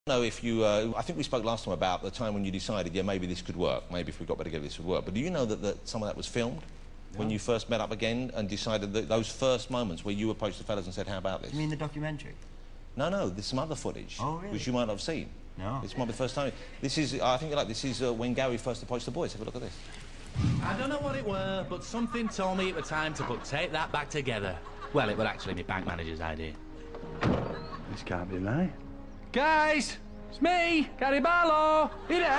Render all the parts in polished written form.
know if you, I think we spoke last time about the time when you decided, yeah, maybe this could work, maybe if we got better together this would work. But do you know that some of that was filmed? No. When you first met up again and decided that those first moments where you approached the fellas and said, how about this? You mean the documentary? No, there's some other footage, which you might not have seen. No. This might be the first time. This is, I think you're like, this is when Gary first approached the boys. Have a look at this. I don't know what it were, but something told me at the time to put Take That back together. Well, it was actually my bank manager's idea. This can't be right. Guys, it's me, Gary Barlow. You there?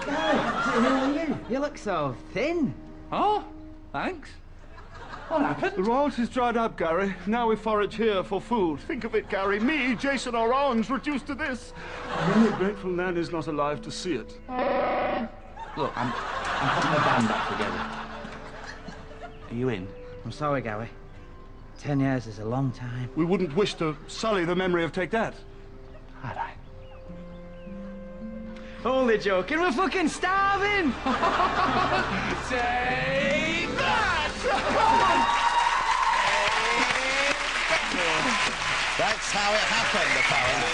Gary, you look so thin. Oh, thanks. What happened? The royalties dried up, Gary. Now we forage here for food. Think of it, Gary. Me, Jason Orange, reduced to this. Really grateful Nan is not alive to see it. Look, I'm putting the band back together. Are you in? I'm sorry, Gary. 10 years is a long time. We wouldn't wish to sully the memory of Take That. All right. Only joking, we're fucking starving! Take that! That's how it happened, apparently.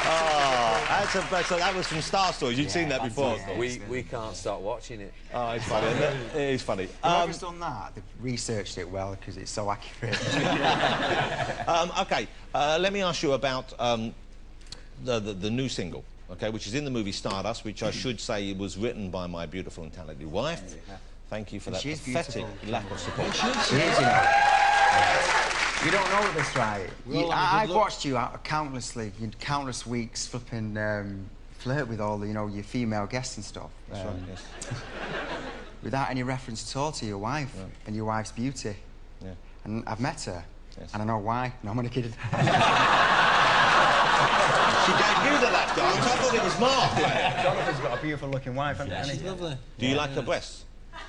Oh, that was from Star Stories. You'd seen that before. We can't stop watching it. Oh, it's funny, isn't it? It is funny. Whoever's done that, they've researched it well because it's so accurate. OK, let me ask you about the new single, OK, which is in the movie Stardust, which I should say was written by my beautiful and talented wife. Thank you for that pathetic lack of support. She is, you know. You don't know this, right? I've watched you countlessly, countless weeks flipping flirt with all the, you know, your female guests and stuff. That's right, yes. Without any reference at all to your wife and your wife's beauty. Yeah. And I've met her, yes. and I know why. No, I'm only kidding. She gave you the lap dance. I thought it was Mark. Jonathan's got a beautiful-looking wife, hasn't he? She's lovely. Do you like her breasts?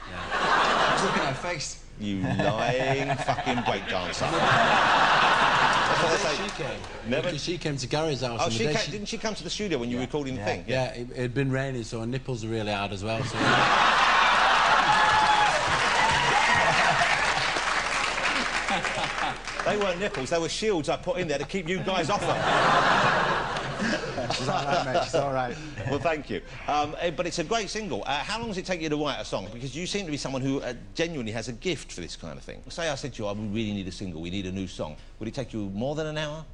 Yeah. Look at her face. You lying fucking breakdancer. That's what I say. She came. Never. Because she came to Gary's house. Oh, didn't she come to the studio when you were recording the thing? Yeah, it had been raining, so her nipples are really hard as well. So. They weren't nipples, they were shields I put in there to keep you guys off her. She's all right, mate. She's all right. Well, thank you. But it's a great single. How long does it take you to write a song? Because you seem to be someone who genuinely has a gift for this kind of thing. Say I said to you, we really need a single, we need a new song. Would it take you more than an hour?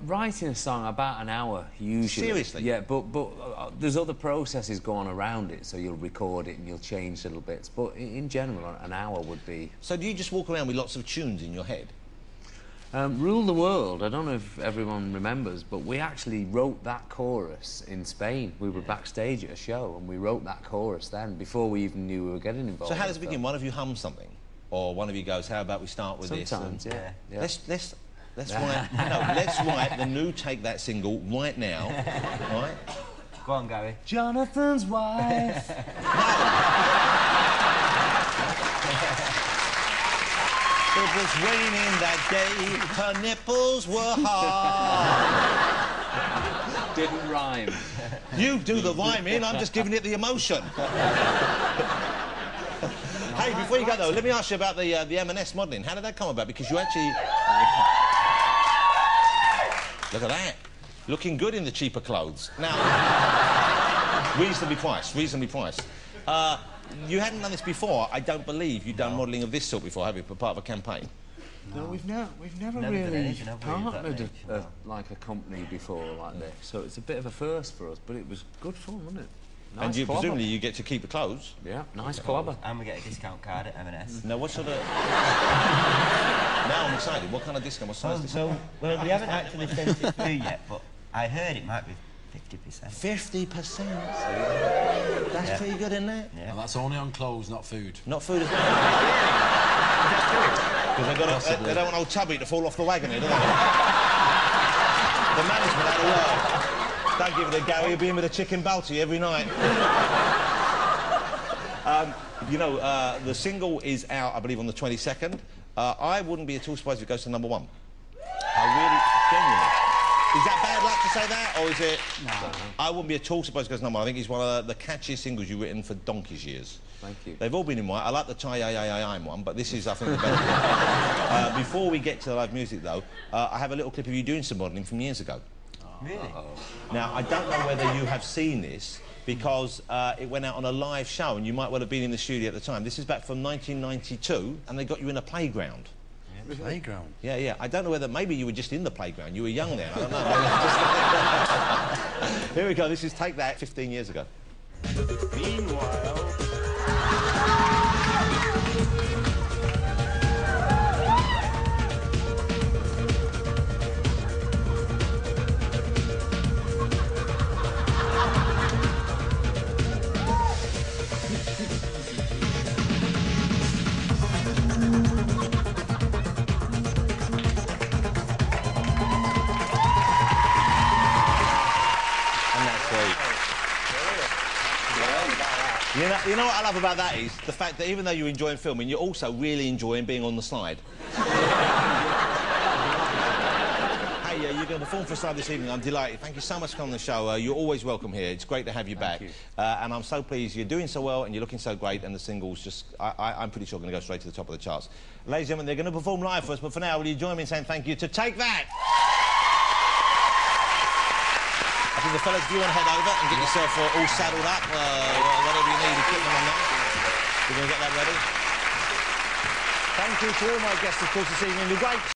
Writing a song about an hour usually. Seriously? Yeah, but there's other processes going around it, so you'll record it and you'll change little bits. But in general, an hour would be. So do you just walk around with lots of tunes in your head? Rule the World, I don't know if everyone remembers, but we actually wrote that chorus in Spain. We were backstage at a show and we wrote that chorus then, before we even knew we were getting involved. So how does it begin? One of you hums something? Or one of you goes, how about we start with Sometimes, this? yeah. Let's write the new Take That single right now, right? Go on, Gary. Jonathan's wife. It was raining that day, her nipples were hard. Didn't rhyme. You do the rhyming, I'm just giving it the emotion. Hey, before you go though, let me ask you about the M&S modelling. How did that come about? Because you actually... Look at that. Looking good in the cheaper clothes. Now, reasonably priced. You hadn't done this before, I don't believe. You've done modelling of this sort before, have you, for part of a campaign? No, we've never really partnered like a company before like this, so it's a bit of a first for us, but it was good fun, wasn't it? Nice and clobber. Presumably you get to keep the clothes? Yeah, nice clobber. And we get a discount card at M&S. Now, what sort of... Now I'm excited. What kind of discount? What size discount? Well, we haven't actually sent it through yet, but I heard it might be 50%. 50%? That's pretty good, isn't it? Yeah. And that's only on clothes, not food. Not food as well? Because they don't want old Tubby to fall off the wagon here, do they? The management had a word. Don't give it to Gary, he'll be in with a chicken balti every night. You know, the single is out, I believe, on the 22nd. I wouldn't be at all surprised if it goes to #1. I really, genuinely. Is that bad luck to say that, or is it... No. I wouldn't be at all surprised because number. I think it's one of the catchiest singles you've written for donkey's years. Thank you. They've all been in mine. I like the Chi-I-I-I-I'm one, but this is, I think, the better one. Before we get to the live music, though, I have a little clip of you doing some modelling from years ago. Really? Now, I don't know whether you have seen this, because it went out on a live show, and you might well have been in the studio at the time. This is back from 1992, and they got you in a playground. Yeah, playground? Yeah, yeah. I don't know whether maybe you were just in the playground. You were young then. I don't know. Here we go. This is Take That 15 years ago. Meanwhile... You know what I love about that is the fact that even though you're enjoying filming, you're also really enjoying being on the slide. Hey, you're going to perform for us live this evening. I'm delighted. Thank you so much for coming on the show. You're always welcome here. It's great to have you back. And I'm so pleased you're doing so well and you're looking so great, and the single's just... I'm pretty sure going to go straight to the top of the charts. Ladies and gentlemen, they're going to perform live for us, but for now, will you join me in saying thank you to Take That? I think the fellas, if you want to head over and get yourself all saddled up, whatever you need, equipment on that, we're going to get that ready. Thank you to all my guests, of course, this evening. The great